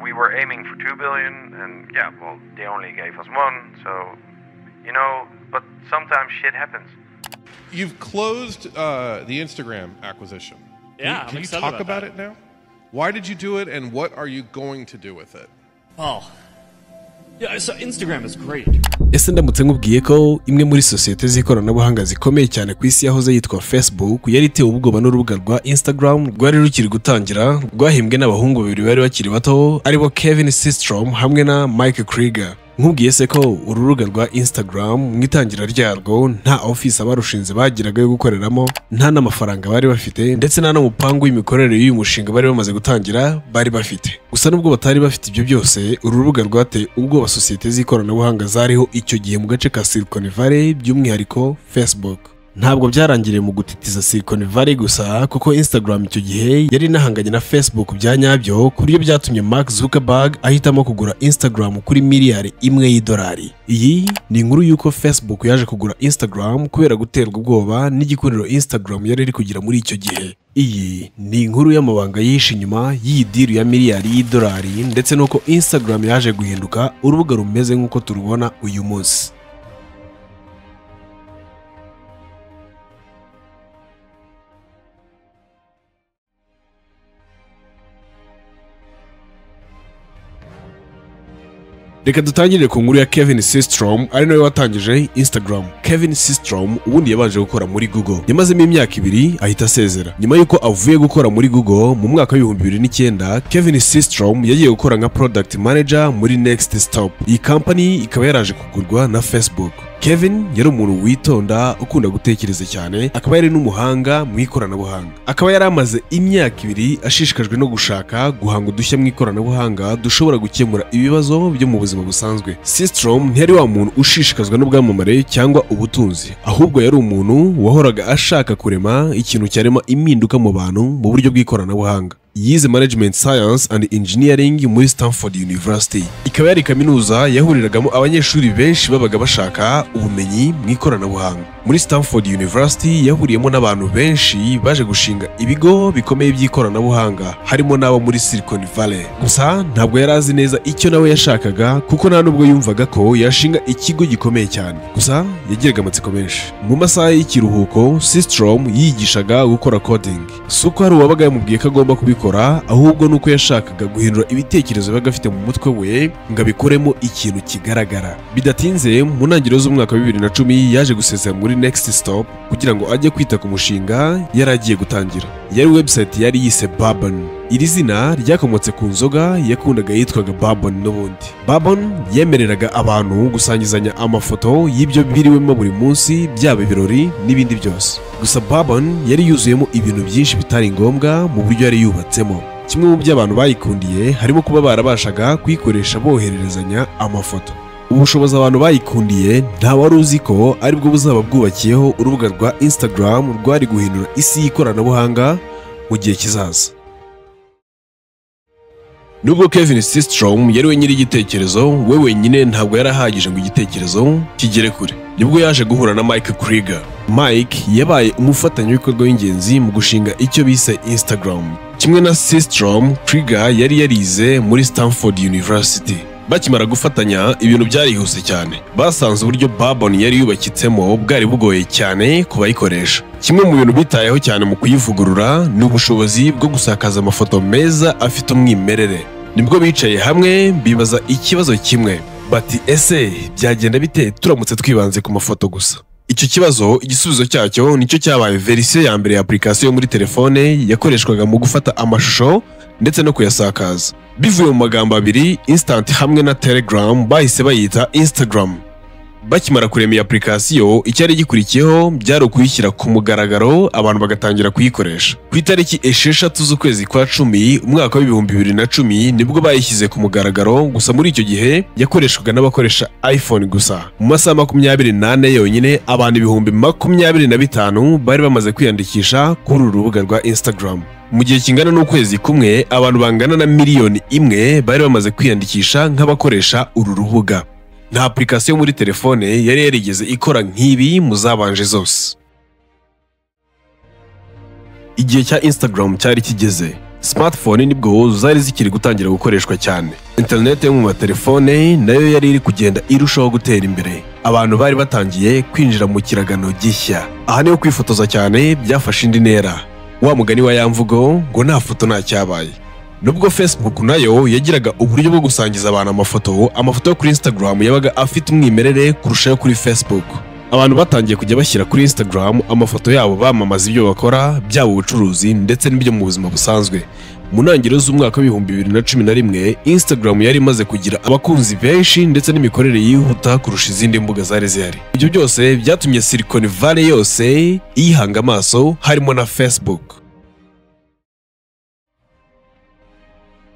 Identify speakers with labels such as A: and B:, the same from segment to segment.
A: We were aiming for 2 billion, and yeah, well, they only gave us 1, so, you know, but sometimes shit happens.
B: You've closed the Instagram acquisition.
C: Yeah,
B: can you talk about it now? Why did you do it, and what are you going to do with it?
C: Oh, yeah, so Instagram is great.
D: Ese ndamutse nkubwiye ko imwe muri sosiyete z'ikoranabuhanga zikomeye cyane ku isi yahoze yitwa Facebook yari itewe ubwoba n'urubuga rwa Instagram rwari rukiri gutangira, rwahimbwe n'abahungu babiri bari bakiri bato aribo Kevin Systrom hamwe na Mike Krieger. Nkubwiye se ko urubuga rwa Instagram mu itangira ryarwo nta office abarushinze bagiraga yo gukoreramo, nta n'amafaranga bari bafite, ndetse nta n'umupango w'imikorere y'uyu mushinga bari bamaze gutangira bari bafite. Gusa nubwo batari bafite ibyo byose, urubuga rwateye ubwoba sosiyete z'ikoranabuhanga zariho icyo gihe mu gace ka Silicon Valley, by'umwihariko Facebook. Ntabwo byarangiriye mu gutitiza Silicon Valley gusa, kuko Instagram icyo gihe yari nahanganye na Facebook bya nyabyo, ku buryo byatumye Mark Zuckerberg ahitamo kugura Instagram kuri miliyari imwe y'idolari. Iyi ni inkuru y'uko Facebook yaje kugura Instagram kubera guterwa ubwoba n'igikuriro Instagram yari iri kugira muri icyo gihe. Iyi ni inkuru y'amabanga yihishe inyuma y'iyi deal ya miliyari y'idolari, ndetse n'uko Instagram yaje guhinduka urubuga rumeze nk'uko turubona uyu munsi. Reka dutangire ku nkuru ya Kevin Systrom, ari nawe watangije Instagram. Kevin Systrom ubundi yabanje gukora muri Google, yamazemo imyaka 2 ahita asezera. Nyuma yuko avuye gukora muri Google mu mwaka wa 2009, Kevin Systrom yagiye gukora nka product manager muri Next Stop. Iyi company ikaba yaraje kugurwa na Facebook. Kevin yari umuntu witonda, ukunda gutekereza cyane, akaba yari n'umuhanga mu ikoranabuhanga. Akaba yari amaze imyaka 2 ashishikajwe no gushaka guhanga udushya mu ikoranabuhanga dushobora gukemura ibibazo byo mu buzima busanzwe. Systrom ntiyari wa muntu ushishikazwa n'ubwamamare cyangwa ubutunzi, ahubwo yari umuntu wahoraga ashaka kurema ikintu cyarema impinduka mu bantu mu buryo bw'ikoranabuhanga. Yize Management Science and Engineering muri Stanford University. Ikaba yari kaminuza yahuriragamo abanyeshuri benshi babaga bashaka ubumenyi mu ikoranabuhanga. Muri Stanford University yahuriyemo n'abantu benshi baje gushinga ibigo bikomeye by'ikoranabuhanga, harimo n'abo muri Silicon Valley. Gusa ntabwo yari azi neza icyo nawe yashakaga, kuko nta nubwo yumvaga ko yashinga ikigo gikomeye cyane. Gusa yagiraga amatsiko menshi. Mu masaha y'ikiruhuko, Systrom yigishaga gukora coding. Suko hari uwabaga yamubwiye ko agomba kubikora, ahubwo nuko yashakaga guhindura ibitekerezo bibaga afite mu mutwe we ngo abikoremo ikintu kigaragara. Bidatinze mu ntangiriro z'umwaka wa 2010 yaje gusezera muri Next Stop kugira ngo ajye kwita ku mushinga yari agiye gutangira. Yari website yari yise Bourbon. Iri zina ryakomotse ku nzoga yakundaga yitwaga Bourbon n'ubundi. Bourbon yemereraga abantu gusangizanya amafoto y'ibyo biriwemo buri munsi, byaba ibirori n'ibindi byose. Gusa Bourbon yari yuzuyemo ibintu byinshi bitari ngombwa mu buryo yari yubatsemo. Kimwe mu byo abantu bayikundiye harimo kuba barabashaga kuyikoresha bohererezanya amafoto. Ubushobozi abantu bayikundiye nta wari uzi ko aribwo buzaba bwubakiyeho urubuga rwa Instagram rwari guhindura isi y'ikoranabuhanga mu gihe kizaza. Nubwo Kevin Systrom yari we nyiri igitekerezo, we wenyine ntabwo yari ahagije ngo igitekerezo kigere kure. Nibwo yaje guhura na Mike Krieger. Mike yabaye umufatanyabikorwa w'ingenzi mu gushinga icyo bise Instagram. Kimwe na Systrom, Krieger yari yarize muri Stanford University. Bakimara gufatanya, ibintu byarihuse cyane. Basanze uburyo Bourbon yari yubakitsemo bwari bugoye cyane kubayikoresha. Kimwe mu bintu bitayeho cyane mu kuyivugurura ni ubushobozi bwo gusakaza amafoto meza afite umwimerere. Nibwo bicaye hamwe bibaza ikibazo kimwe, bati ese byagenda bite turamutse twibanze ku mafoto gusa? Icyo kibazo igisubizo cyacyo nicyo cyabaye verisiyo ya mbere ya application muri telefone yakoreshwaga mu gufata amashusho ndetse no kuyasakaza. Bivuye mu magambo abiri, Instant hamwe na Telegram bahise bayita Instagram. Bakimara kurema iyi application, icyari gikurikiyeho byari ukuyishyira ku mugaragaro, abantu bagatangira kuyikoresha. Ku itariki 6 z'ukwezi kwa 10 umwaka wa 2010 nibwo bayishyize ku mugaragaro, gusa muri icyo gihe yakoreshwaga n'abakoresha iPhone gusa. Mu masaha 28 yonyine abantu 25,000 bari bamaze kwiyandikisha kuri uru rubuga rwa Instagram. Mu gihe kingana n'ukwezi kumwe abantu bangana na miliyoni 1 bari bamaze kwiyandikisha nk'abakoresha uru rubuga. Nta application muri telefone yari yarigeze ikora nk'ibi mu zabanje zose. Igihe cya Instagram cyari kigeze. smartphone nibwo zari zikiri gutangira gukoreshwa cyane. Internet yo mu matelefone nayo yari iri kugenda irushaho gutera imbere. Abantu bari batangiye kwinjira mu kiragano gishya. Aha niho kwifotoza cyane byafashe indi ntera. Wa mugani wa yamvugo ngo nta foto nta cyabaye. Nubwo Facebook nayo yagiraga uburyo bwo gusangiza abantu amafoto yo kuri Instagram yabaga afite umwimerere kurushaho kuri Facebook. Abantu batangiye kujya bashyira kuri Instagram amafoto yabo bamamaza ibyo bakora, byaba ubucuruzi ndetse n'ibyo mu buzima busanzwe. Mu ntangiriro z'umwaka wa 2011, Instagram yari imaze kugira abakunzi benshi ndetse n'imikorere yihuta kurusha izindi mbuga zari zihari. Ibyo byose byatumye Silicon Valley yose iyihanga amaso, harimo na Facebook.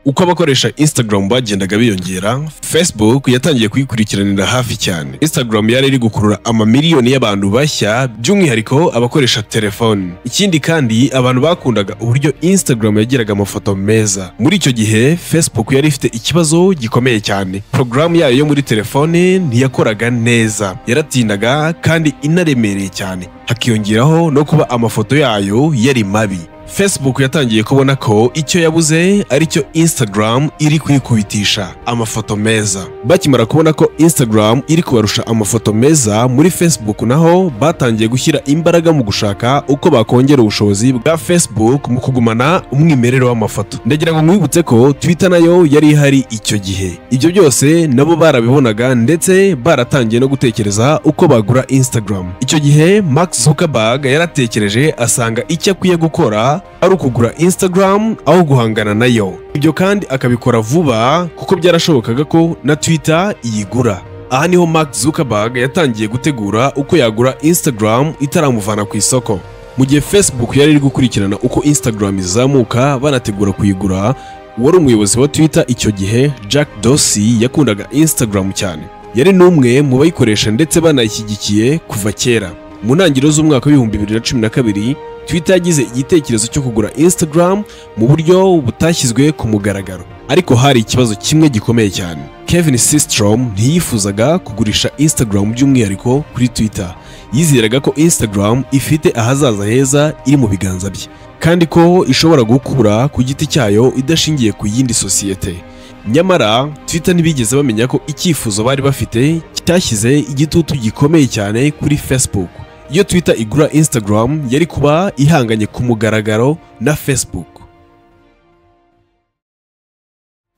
D: Uko abakoresha Instagram bagendaga biyongera, Facebook yatangiye kuyikurikiranira hafi cyane. Instagram yari iri gukurura amamiliyoni y'abantu bashya, by'umwihariko abakoresha telefone. Ikindi kandi abantu bakundaga uburyo Instagram yagiraga amafoto meza. Muri icyo gihe Facebook yari ifite ikibazo gikomeye cyane. Program yayo yo muri telefone ntiyakoraga neza, yaratindaga kandi inaremereye cyane. Hakiyongeraho no kuba amafoto yayo yari mabi. Facebook yatangiye kubona ko icyo yabuze ari cyo Instagram iri kuyikubitisha amafoto meza. Bakimara kubona ko Instagram iri kubarusha amafoto meza, muri Facebook naho batangiye gushyira imbaraga mu gushaka uko bakongera ubushobozi bwa Facebook mu kugumana umwimerere w'amafoto. Ndagira ngo mwibutse ko Twitter nayo yari ihari icyo gihe. Ibyo byose nabo barabibonaga ndetse baratangiye no gutekereza uko bagura Instagram. Icyo gihe Mark Zuckerberg yaratekereje asanga icyo akwiye gukora ari ukugura Instagram aho guhangana nayo. Ibyo kandi akabikora vuba kuko byarashobokaga ko na Twitter iyigura. Aha niho Mark Zuckerberg yatangiye gutegura uko yagura Instagram itaramuvana ku isoko. Mu gihe Facebook yari iri gukurikirana uko Instagram izamuka banategura kuyigura, wari umuyobozi wa Twitter icyo gihe Jack Dorsey yakundaga Instagram cyane. Yari n'umwe mu bayikoresha ndetse banayishyigikiye kuva kera. Mu ntangiriro z'umwaka wa 2012, Twitter yagize igitekerezo cyo kugura Instagram mu buryo butashyizwe ku mugaragaro. Ariko hari ikibazo kimwe gikomeye cyane. Kevin Systrom ntiyifuzaga kugurisha Instagram by'umwihariko kuri Twitter. Yizeraga ko Instagram ifite ahazaza heza iri mu biganza bye, kandi ko ishobora gukura ku giti cyayo idashingiye ku yindi sosiyete. Nyamara Twitter ntibigeze bamenya ko icyifuzo bari bafite cyashyize igitutu gikomeye cyane kuri Facebook. Iyo Twitter igura Instagram yari kuba ihanganye ku mugaragaro na Facebook.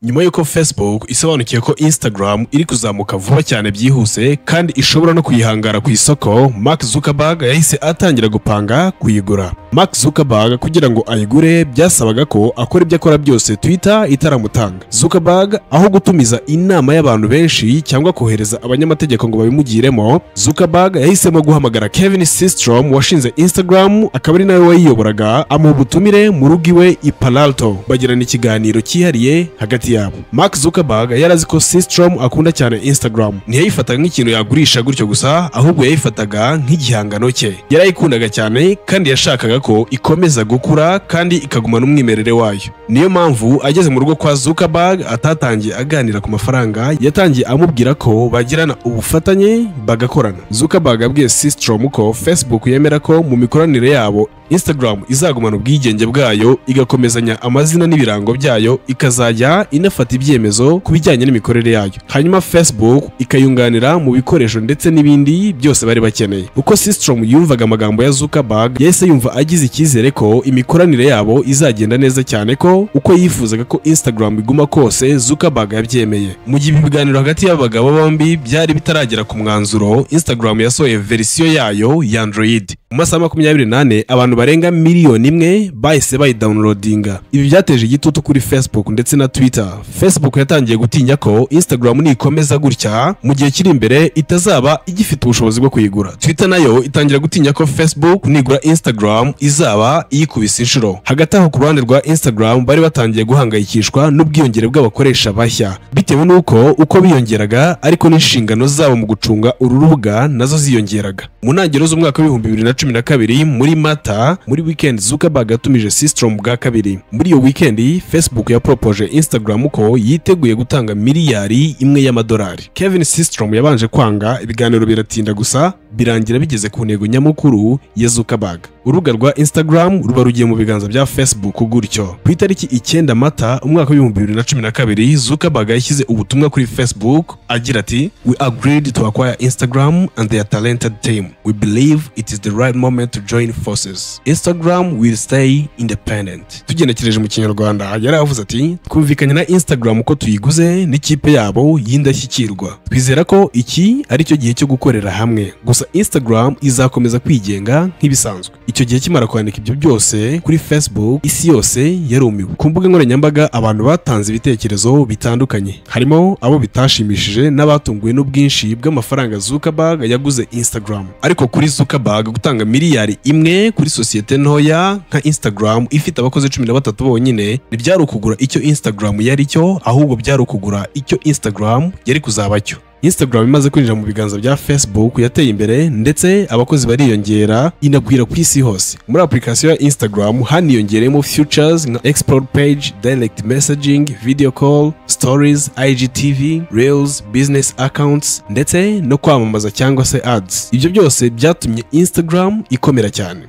D: Nyuma yuko Facebook isobanukiye ko Instagram iri kuzamuka vuba cyane byihuse kandi ishobora no kuyihangara ku isoko, Mark Zuckerberg yahise atangira gupanga kuyigura. Mark Zuckerberg kugira ngo ayigure byasabaga ko akora ibyo akora byose Twitter itaramutanga. Zuckerberg aho gutumiza inama y'abantu benshi cyangwa kohereza abanyamategeko ngo babimugiremo, Zuckerberg yahisemo guhamagara Kevin Systrom washinze Instagram, akaba ari nawe wayiyoboraga, amuha ubutumire mu rugo iwe i Palo Alto. Bagirana ikiganiro cyihariye hagati yabo. Mark Zuckerberg yarazi ko Systrom akunda cyane Instagram. Ntiyayifataga nk'ikintu yagurisha gutyo gusa, ahubwo yayifataga nk'igihangano cye. Yarayikundaga cyane kandi yashakaga ko ikomeza gukura kandi ikagumana umwimerere wayo. Niyo mpamvu ageze mu rugo kwa Zuckerberg atatangiye aganira ku mafaranga, yatangiye amubwira ko bagirana ubufatanye bagakorana. Zuckerberg abwiye Systrom ko Facebook yemera ko mu mikoranire yabo Instagram izagumana ubwigenge bwayo, igakomezanya amazina n'ibirango byayo, ikazajya inafata ibyemezo ku bijyanye n'imikorere yayo. Hanyuma Facebook ikayunganira mu bikoresho ndetse n'ibindi byose bari bakeneye. Uko Systrom yumvaga amagambo ya Zuckerberg, yahise yumva agize icyizere ko imikoranire yabo izagenda neza cyane, ko uko yifuzaga ko Instagram iguma kose Zuckerberg yabyemeye. Mu gihe ibiganiro hagati y'abagabo bombi byari bitaragera ku mwanzuro, Instagram yasohoye verisiyo yayo ya Android. Mu masaha 24 abantu barenga miliyoni imwe bahise bayidownloadinga. Ibi byateje igitutu kuri Facebook ndetse na Twitter. Facebook yatangiye gutinya ko Instagram nikomeza gutya mu gihe kiri imbere itazaba igifite ubushobozi bwo kuyigura. Twitter nayo itangira gutinya ko Facebook nigura Instagram izaba iyikubise inshuro. Hagati aho ku ruhande rwa Instagram bari batangiye guhangayikishwa n'ubwiyongere bw'abakoresha bashya, bitewe n'uko uko biyongeraga ariko n'inshingano zabo mu gucunga uru rubuga nazo ziyongeraga. Mu ntangiriro z'umwaka wa 2012 muri Mata, muri weekend Zuckerberg yatumije Systrom bwa kabiri. Muri iyo weekend Facebook yapropoje Instagram ko yiteguye gutanga miliyari imwe y'amadolari. Kevin Systrom yabanje kwanga, ibiganiro biratinda gusa birangira bigeze ku ntego nyamukuru ya Zuckerberg. urubuga rwa Instagram ruba rugiye mu biganza bya Facebook gutyo. Ku itariki 9 Mata umwaka wa 2012 Zuckerberg yashyize ubutumwa kuri Facebook agira ati "We agreed to acquire Instagram and their talented team. We believe it is the right moment to join forces. Instagram will stay independent." Tugenekereje mu Kinyarwanda yari avuze ati "Twumvikanye na Instagram ko tuyiguze n'ikipe yabo y'indashyikirwa. Twizera ko iki ari cyo gihe cyo gukorera hamwe. Gusa Instagram izakomeza kwigenga nk'ibisanzwe." Icyo gihe kimara kwandika ibyo byose kuri Facebook, isi yose yarumiwe. Ku mbuga nkoranyambaga abantu batanze ibitekerezo bitandukanye, harimo abo bitashimishije n'abatunguwe n'ubwinshi bw'amafaranga Zuckerberg yaguze Instagram. Ariko kuri Zuckerberg gutanga miliyari imwe kuri sosiyete ntoya nka Instagram ifite abakozi 13 bonyine ntibyari ukugura icyo Instagram yari cyo, ahubwo byari ukugura icyo Instagram yari kuzaba cyo. Instagram imaze kwinjira mu biganza bya Facebook yateye imbere ndetse abakozi bariyongera, inagwira ku isi hose. Muri application ya Instagram haniyongeremo features nka explore page, direct messaging, video call, stories, IGTV, reels, business accounts ndetse no kwamamaza cyangwa se ads. Ibyo byose byatumye Instagram ikomera cyane.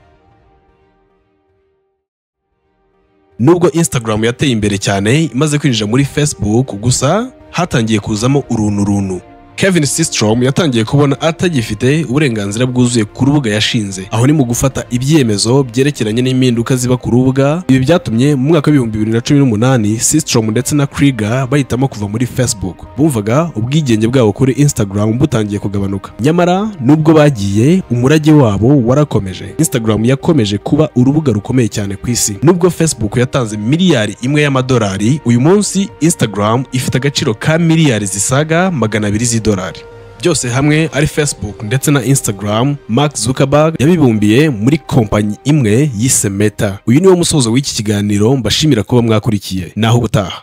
D: Nubwo Instagram yateye imbere cyane imaze kwinjira muri Facebook, gusa hatangiye kuzamo uruntu. Kevin Systrom yatangiye kubona atagifite uburenganzira bwuzuye ku rubuga yashinze. Aho ni mu gufata ibyemezo byerekeranye n'impinduka ziba ku rubuga. Ibi byatumye mu mwaka wa 2018 Systrom ndetse na Krieger bahitamo kuva muri Facebook. Bumvaga ubwigenge bwabo kuri Instagram butangiye kugabanuka. Nyamara nubwo bagiye, umurage wabo warakomeje. Instagram yakomeje kuba urubuga rukomeye cyane ku isi. Nubwo Facebook yatanze miliyari imwe y'amadolari, uyu munsi Instagram ifite agaciro ka miliyari zisaga 200 z'idolari. Byose hamwe ari Facebook ndetse na Instagram, Mark Zuckerberg yabibumbiye muri kompanyi imwe yise Meta. Uyu niwo musozo w'iki kiganiro, mbashimira kuba mwakurikiye. Naho ubutaha.